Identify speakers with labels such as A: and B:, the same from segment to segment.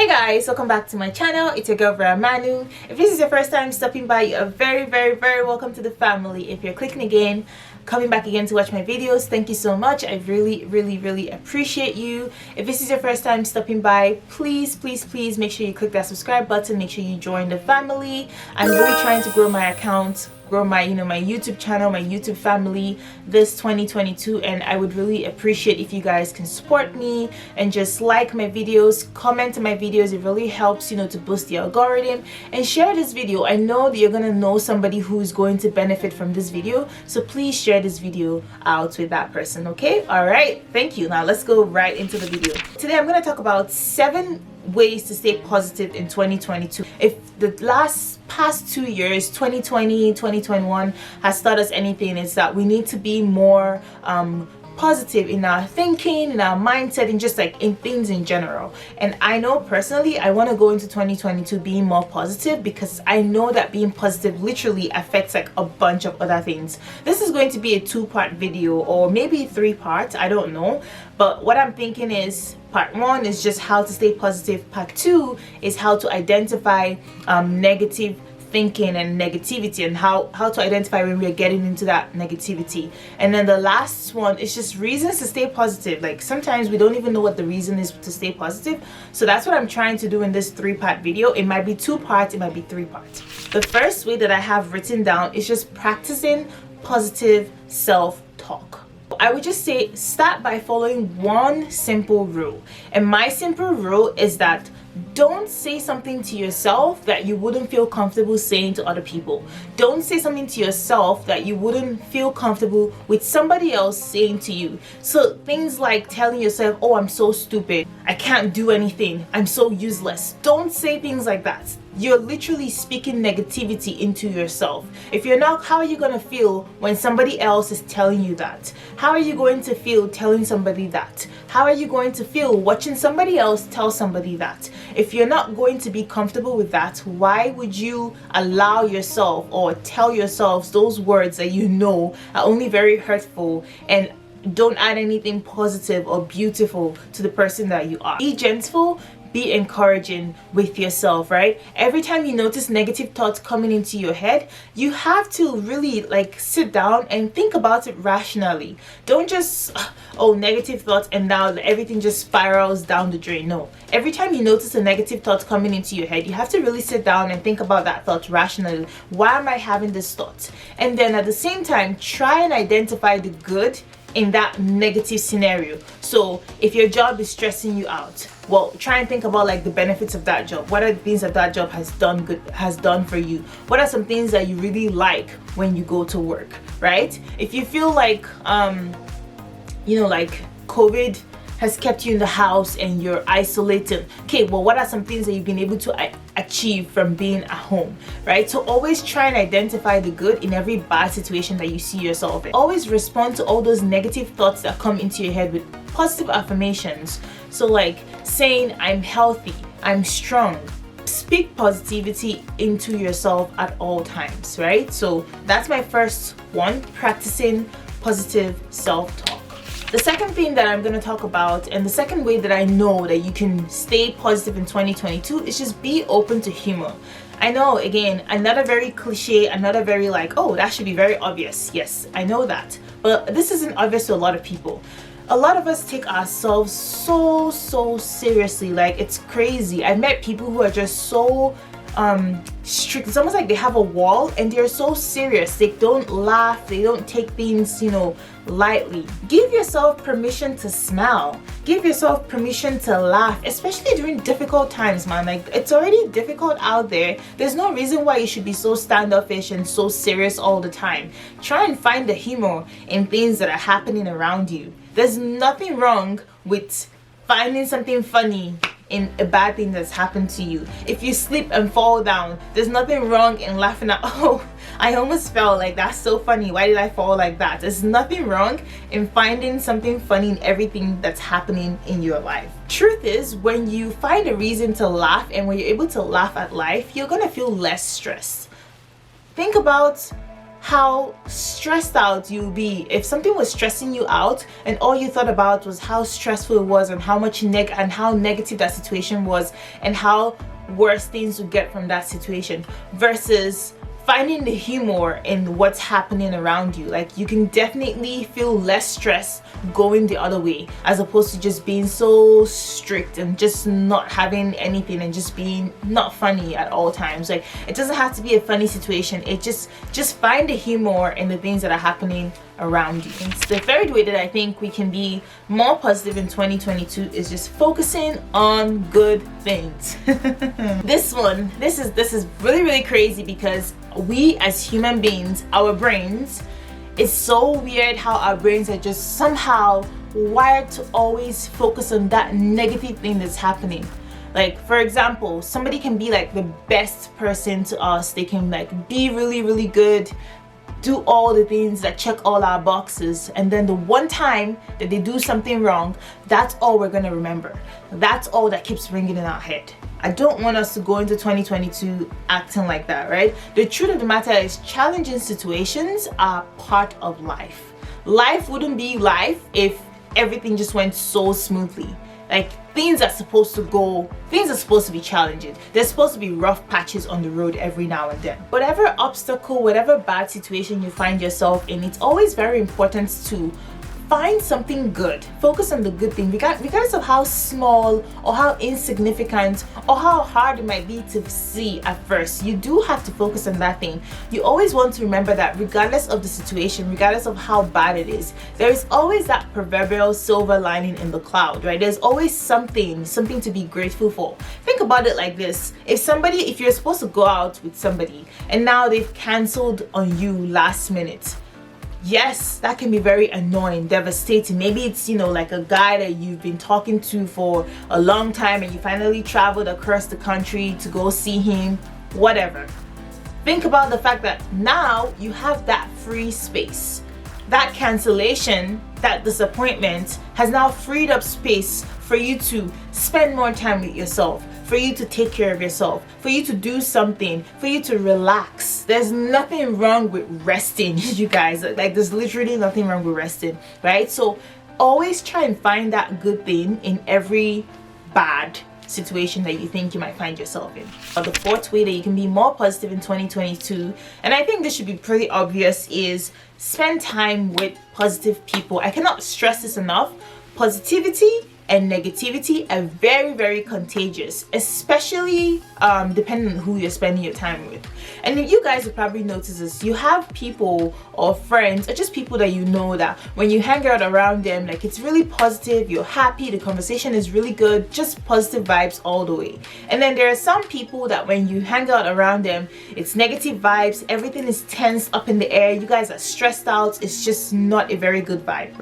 A: Hey guys, welcome back to my channel. It's your girl Vera Manu. If this is your first time stopping by, you are very welcome to the family. If you're clicking again, coming back again to watch my videos, thank you so much. I really appreciate you. If this is your first time stopping by, please make sure you click that subscribe button. Make sure you join the family. I'm really trying to grow my account, grow my my YouTube channel, my YouTube family this 2022, and I would really appreciate if you guys can support me and just like my videos, comment on my videos. It really helps to boost the algorithm, and share this video. I know that you're gonna know somebody who's going to benefit from this video, so please share this video out with that person. Okay, all right, thank you. Now let's go right into the video. Today I'm going to talk about 7 ways to stay positive in 2022. If the past 2 years, 2020, 2021, has taught us anything, is that we need to be more positive in our thinking, in our mindset, and just like in things in general. And I know personally I want to go into 2022 being more positive, because I know that being positive literally affects like a bunch of other things. This is going to be a 2-part video, or maybe 3 parts, I don't know, but what I'm thinking is part 1 is just how to stay positive, part 2 is how to identify negative thinking and negativity, and how to identify when we're getting into that negativity. And then the last one is just reasons to stay positive. Like sometimes we don't even know what the reason is to stay positive, so that's what I'm trying to do in this 3-part video. It might be 2 parts, it might be 3 parts. The first way that I have written down is just practicing positive self-talk. I would just say start by following one simple rule, and my simple rule is that don't say something to yourself that you wouldn't feel comfortable saying to other people. Don't say something to yourself that you wouldn't feel comfortable with somebody else saying to you. So things like telling yourself, oh, I'm so stupid, I can't do anything, I'm so useless. Don't say things like that. You're literally speaking negativity into yourself. If you're not, how are you going to feel when somebody else is telling you that? How are you going to feel telling somebody that? How are you going to feel watching somebody else tell somebody that? If you're not going to be comfortable with that, why would you allow yourself or tell yourselves those words that you know are only very hurtful and don't add anything positive or beautiful to the person that you are? Be gentle, be encouraging with yourself, right? Every time you notice negative thoughts coming into your head, you have to really like sit down and think about it rationally. Don't just negative thoughts and now everything just spirals down the drain. No, every time you notice a negative thought coming into your head, you have to really sit down and think about that thought rationally. Why am I having this thought? And then at the same time, try and identify the good in that negative scenario. So if your job is stressing you out, well, try and think about like the benefits of that job. What are the things that that job has done for you? What are some things that you really like when you go to work, right? If you feel like like COVID has kept you in the house and you're isolated, okay, well, what are some things that you've been able to achieve from being at home, right? So always try and identify the good in every bad situation that you see yourself in. Always respond to all those negative thoughts that come into your head with positive affirmations. So like saying, I'm healthy, I'm strong. Speak positivity into yourself at all times, right? So that's my first one, practicing positive self-talk. The second thing that I'm going to talk about, and the second way that I know that you can stay positive in 2022, is just be open to humor. I know, again, another very cliche, another very like, oh, that should be very obvious. Yes, I know that. But this isn't obvious to a lot of people. A lot of us take ourselves so seriously. Like, it's crazy. I've met people who are just so strict. It's almost like they have a wall and they're so serious. They don't laugh, they don't take things lightly. Give yourself permission to smile. Give yourself permission to laugh, especially during difficult times, man. Like, it's already difficult out there. There's no reason why you should be so standoffish and so serious all the time. Try and find the humor in things that are happening around you. There's nothing wrong with finding something funny in a bad thing that's happened to you. If you slip and fall down, there's nothing wrong in laughing at, oh, I almost fell, like that's so funny, why did I fall like that? There's nothing wrong in finding something funny in everything that's happening in your life. Truth is, when you find a reason to laugh and when you're able to laugh at life, you're gonna feel less stressed. Think about how stressed out you'll be if something was stressing you out and all you thought about was how stressful it was and how much how negative that situation was and how worse things would get from that situation, versus finding the humor in what's happening around you. Like, you can definitely feel less stress going the other way, as opposed to just being so strict and just not having anything and just being not funny at all times. Like, it doesn't have to be a funny situation. It just find the humor in the things that are happening around you. And the third way that I think we can be more positive in 2022 is just focusing on good things. This is really crazy, because we as human beings, our brains, it's so weird how our brains are just somehow wired to always focus on that negative thing that's happening. Like, for example, somebody can be like the best person to us. They can like be really good, do all the things that check all our boxes, and then the one time that they do something wrong, that's all we're gonna remember. That's all that keeps ringing in our head. I don't want us to go into 2022 acting like that, right? The truth of the matter is, challenging situations are part of life. Life wouldn't be life if everything just went so smoothly. Like, things are supposed to be challenging. There's supposed to be rough patches on the road every now and then. Whatever obstacle, whatever bad situation you find yourself in, it's always very important to find something good. Focus on the good thing, regardless of how small or how insignificant or how hard it might be to see at first. You do have to focus on that thing. You always want to remember that regardless of the situation, regardless of how bad it is, there is always that proverbial silver lining in the cloud, right? There's always something to be grateful for. Think about it like this. If you're supposed to go out with somebody and now they've canceled on you last minute, yes, that can be very annoying, devastating. Maybe it's, like a guy that you've been talking to for a long time and you finally traveled across the country to go see him, whatever. Think about the fact that now you have that free space. That cancellation, that disappointment has now freed up space for you to spend more time with yourself, for you to take care of yourself, for you to do something, for you to relax. There's nothing wrong with resting, you guys. Like, there's literally nothing wrong with resting, right? So always try and find that good thing in every bad situation that you think you might find yourself in. The fourth way that you can be more positive in 2022, and I think this should be pretty obvious, is spend time with positive people. I cannot stress this enough. Positivity and negativity are very contagious, especially depending on who you're spending your time with. And if you guys have probably noticed this, you have people or friends or just people that you know that when you hang out around them, like, it's really positive, you're happy, the conversation is really good, just positive vibes all the way. And then there are some people that when you hang out around them, it's negative vibes, everything is tense, up in the air, you guys are stressed out, it's just not a very good vibe.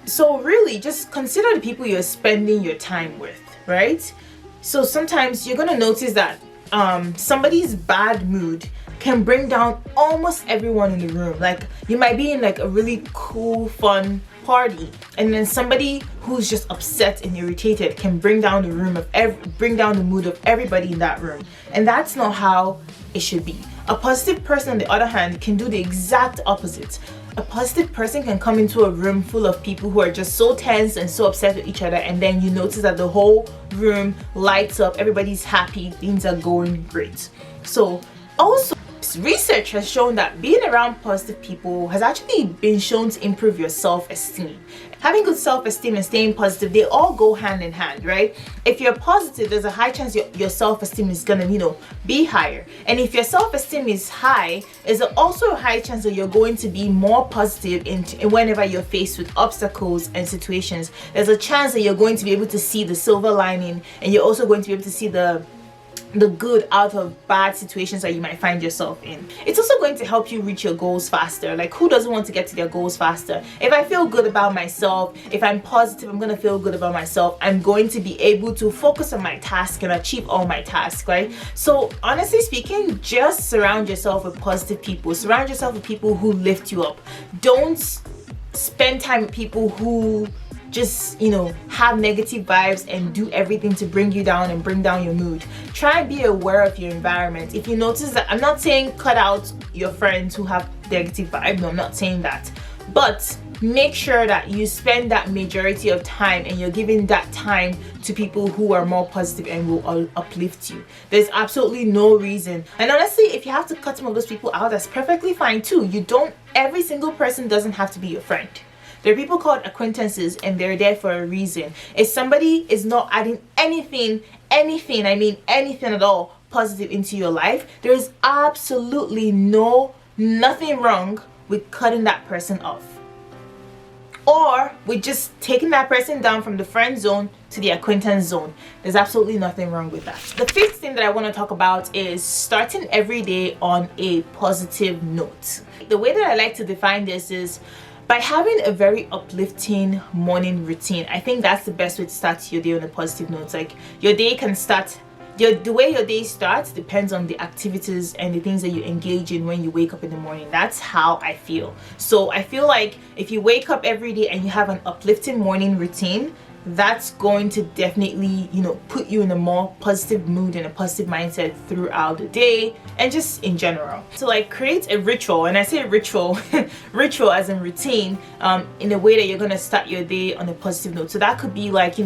A: So really, just consider the people you're spending your time with, right? So sometimes you're gonna notice that somebody's bad mood can bring down almost everyone in the room. Like, you might be in like a really cool, fun party, and then somebody who's just upset and irritated can bring down the mood of everybody in that room. And that's not how it should be. A positive person, on the other hand, can do the exact opposite. A positive person can come into a room full of people who are just so tense and so upset with each other, and then you notice that the whole room lights up, everybody's happy, things are going great. So also, research has shown that being around positive people has actually been shown to improve your self-esteem. Having good self-esteem and staying positive, they all go hand in hand, right? If you're positive, there's a high chance your self-esteem is gonna, be higher. And if your self-esteem is high, there's also a high chance that you're going to be more positive in whenever you're faced with obstacles and situations. There's a chance that you're going to be able to see the silver lining, and you're also going to be able to see the good out of bad situations that you might find yourself in. It's also going to help you reach your goals faster. Like, who doesn't want to get to their goals faster? If I feel good about myself, if I'm positive, I'm going to feel good about myself, I'm going to be able to focus on my task and achieve all my tasks, right? So honestly speaking, just surround yourself with positive people. Surround yourself with people who lift you up. Don't spend time with people who just have negative vibes and do everything to bring you down and bring down your mood. Try and be aware of your environment. If you notice that, I'm not saying cut out your friends who have negative vibe. No, I'm not saying that, but make sure that you spend that majority of time and you're giving that time to people who are more positive and will uplift you. There's absolutely no reason, and honestly, if you have to cut some of those people out, that's perfectly fine too. Every single person doesn't have to be your friend. There are people called acquaintances, and they're there for a reason. If somebody is not adding anything, I mean anything at all positive into your life, there is absolutely nothing wrong with cutting that person off, or with just taking that person down from the friend zone to the acquaintance zone. There's absolutely nothing wrong with that. The fifth thing that I want to talk about is starting every day on a positive note. The way that I like to define this is by having a very uplifting morning routine. I think that's the best way to start your day on a positive note. Like, your day can start, the way your day starts depends on the activities and the things that you engage in when you wake up in the morning. That's how I feel. So I feel like if you wake up every day and you have an uplifting morning routine, that's going to definitely, put you in a more positive mood and a positive mindset throughout the day and just in general. So like, create a ritual, and I say ritual ritual as in routine, in a way that you're gonna start your day on a positive note. So that could be like,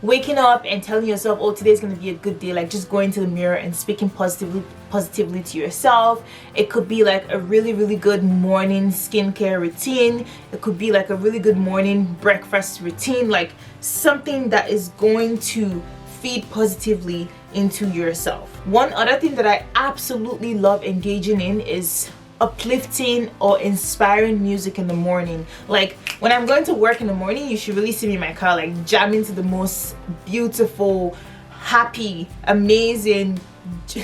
A: waking up and telling yourself, oh, today's gonna be a good day, like just going to the mirror and speaking positively to yourself. It could be like a really good morning skincare routine. It could be like a really good morning breakfast routine, like something that is going to feed positively into yourself. One other thing that I absolutely love engaging in is uplifting or inspiring music in the morning. Like, when I'm going to work in the morning, you should really see me in my car, like jamming to the most beautiful, happy, amazing,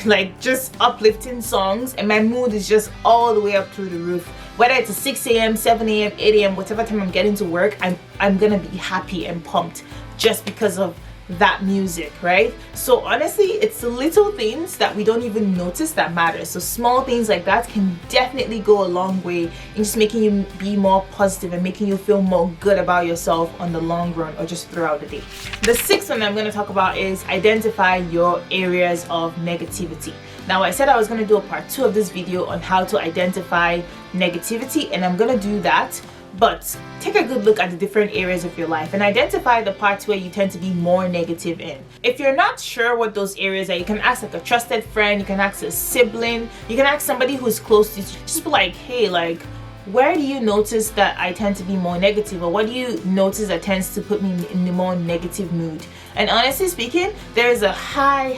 A: like just uplifting songs, and my mood is just all the way up through the roof. Whether it's a 6 a.m, 7 a.m, 8 a.m, whatever time I'm getting to work, I'm gonna be happy and pumped just because of that music, right? So honestly, it's the little things that we don't even notice that matter. So small things like that can definitely go a long way in just making you be more positive and making you feel more good about yourself on the long run or just throughout the day. The sixth one I'm going to talk about is identify your areas of negativity. Now, I said I was going to do a part 2 of this video on how to identify negativity, and I'm going to do that. But take a good look at the different areas of your life and identify the parts where you tend to be more negative in. If you're not sure what those areas are, you can ask like a trusted friend, you can ask a sibling, you can ask somebody who's close to you. Just be like, hey, like, where do you notice that I tend to be more negative, or what do you notice that tends to put me in the more negative mood? And honestly speaking, there is a high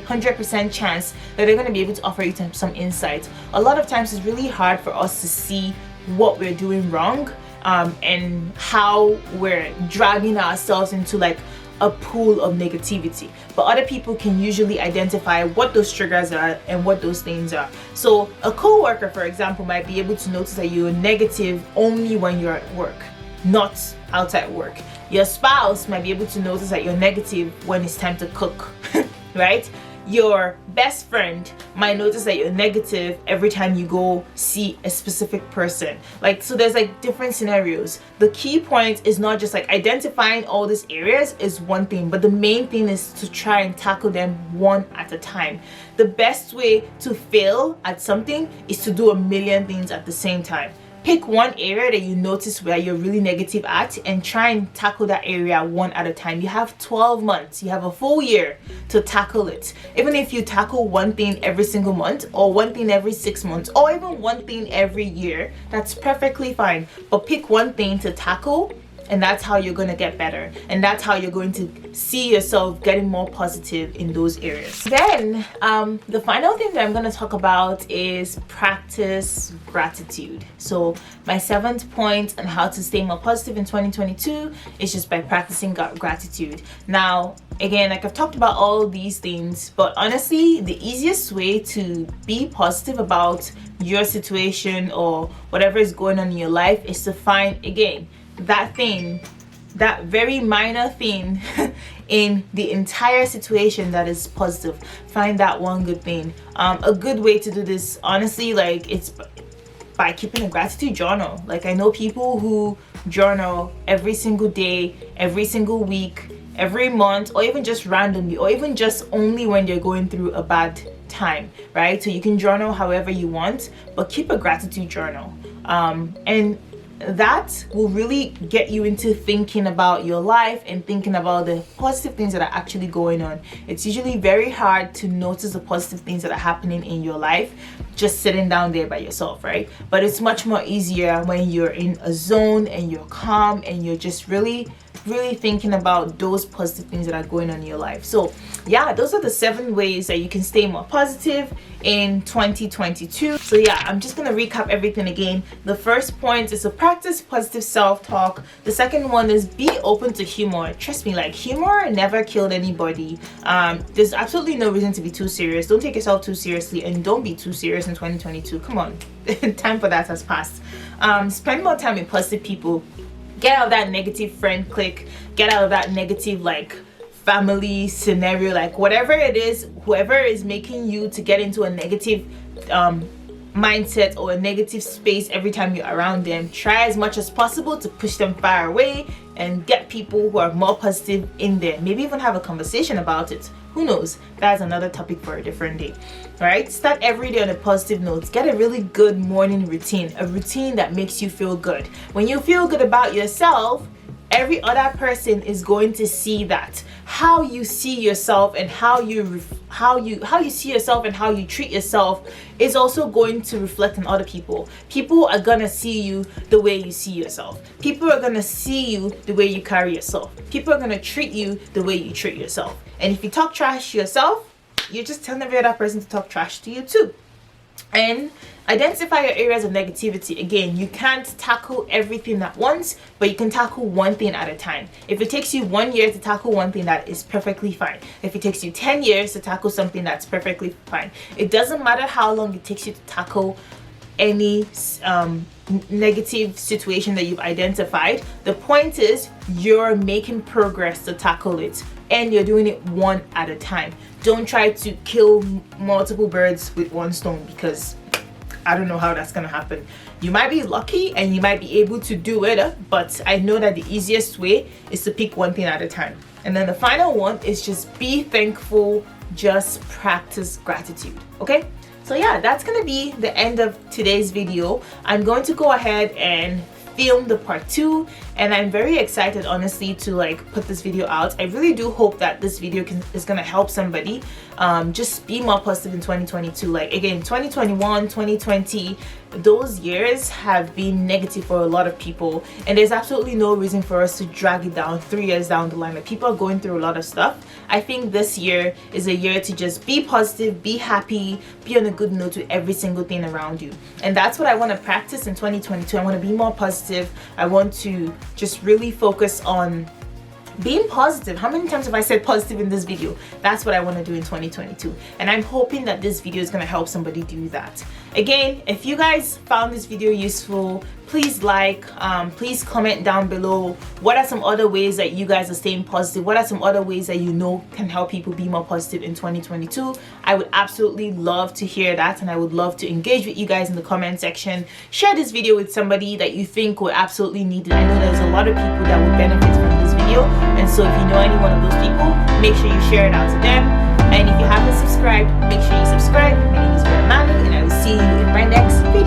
A: 100% chance that they're going to be able to offer you some insight. A lot of times it's really hard for us to see what we're doing wrong, and how we're dragging ourselves into like a pool of negativity, but other people can usually identify what those triggers are and what those things are. So a co-worker, for example, might be able to notice that you're negative only when you're at work, not outside work. Your spouse might be able to notice that you're negative when it's time to cook right? Your best friend might notice that you're negative every time you go see a specific person. Like, so there's like different scenarios. The key point is not just like identifying all these areas is one thing, but the main thing is to try and tackle them one at a time. The best way to fail at something is to do a million things at the same time. Pick one area that you notice where you're really negative at and try and tackle that area one at a time. You have 12 months, you have a full year to tackle it. Even if you tackle one thing every single month, or one thing every 6 months, or even one thing every year, that's perfectly fine. But pick one thing to tackle, and that's how you're going to get better, and that's how you're going to see yourself getting more positive in those areas. Then the final thing that I'm going to talk about is practice gratitude. So my 7th point on how to stay more positive in 2022 is just by practicing gratitude. Now again, like I've talked about all these things, but honestly the easiest way to be positive about your situation or whatever is going on in your life is to find, again, that thing, that very minor thing in the entire situation that is positive. Find that one good thing. A good way to do this, honestly, like, it's by keeping a gratitude journal. Like, I know people who journal every single day, every single week, every month, or even just randomly, or even just only when you're going through a bad time, right? So you can journal however you want, but keep a gratitude journal. And that will really get you into thinking about your life and thinking about the positive things that are actually going on. It's usually very hard to notice the positive things that are happening in your life just sitting down there by yourself, right? But it's much more easier when you're in a zone and you're calm and you're just really thinking about those positive things that are going on in your life. So yeah, those are the 7 ways that you can stay more positive in 2022. So yeah, I'm just gonna recap everything again. The first point is to practice positive self-talk. The second one is be open to humor. Trust me, like, humor never killed anybody. There's absolutely no reason to be too serious. Don't take yourself too seriously, and don't be too serious in 2022. Come on. Time for that has passed. Spend more time with positive people. Get out of that negative friend clique. Get out of that negative, like, family scenario, like whatever it is, whoever is making you to get into a negative mindset or a negative space every time you're around them. Try as much as possible to push them far away and get people who are more positive in there. Maybe even have a conversation about it. Who knows? That's another topic for a different day. All right, start every day on a positive note. Get a really good morning routine, a routine that makes you feel good. When you feel good about yourself, every other person is going to see that. How you see yourself and how you see yourself and how you treat yourself is also going to reflect on other people. People are gonna see you the way you see yourself. People are gonna see you the way you carry yourself. People are gonna treat you the way you treat yourself. And if you talk trash to yourself, you're just telling every other person to talk trash to you too. And identify your areas of negativity. Again, you can't tackle everything at once, but you can tackle one thing at a time. If it takes you 1 year to tackle one thing, that is perfectly fine. If it takes you 10 years to tackle something, that's perfectly fine. It doesn't matter how long it takes you to tackle any negative situation that you've identified. The point is you're making progress to tackle it, and you're doing it one at a time. Don't try to kill multiple birds with one stone, because I don't know how that's gonna happen. You might be lucky and you might be able to do it, but I know that the easiest way is to pick one thing at a time. And then the final one is just be thankful, just practice gratitude. Okay, so yeah, that's gonna be the end of today's video. I'm going to go ahead and film the part 2, and I'm very excited, honestly, to like put this video out. I really do hope that this video is gonna help somebody just be more positive in 2022. Like, again, 2021, 2020, those years have been negative for a lot of people, and there's absolutely no reason for us to drag it down 3 years down the line. Like, people are going through a lot of stuff. I think this year is a year to just be positive, be happy, be on a good note with every single thing around you. And that's what I want to practice in 2022. I want to be more positive. I want to just really focus on being positive. How many times have I said positive in this video? That's what I want to do in 2022, and I'm hoping that this video is going to help somebody do that. Again, if you guys found this video useful, please like, please comment down below. What are some other ways that you guys are staying positive? What are some other ways that you know can help people be more positive in 2022? I would absolutely love to hear that, and I would love to engage with you guys in the comment section. Share this video with somebody that you think would absolutely need it. I know there's a lot of people that would benefit from this video, and so if you know any one of those people, make sure you share it out to them. And if you haven't subscribed, make sure you subscribe. My name is Vera, and I will see you in my next video.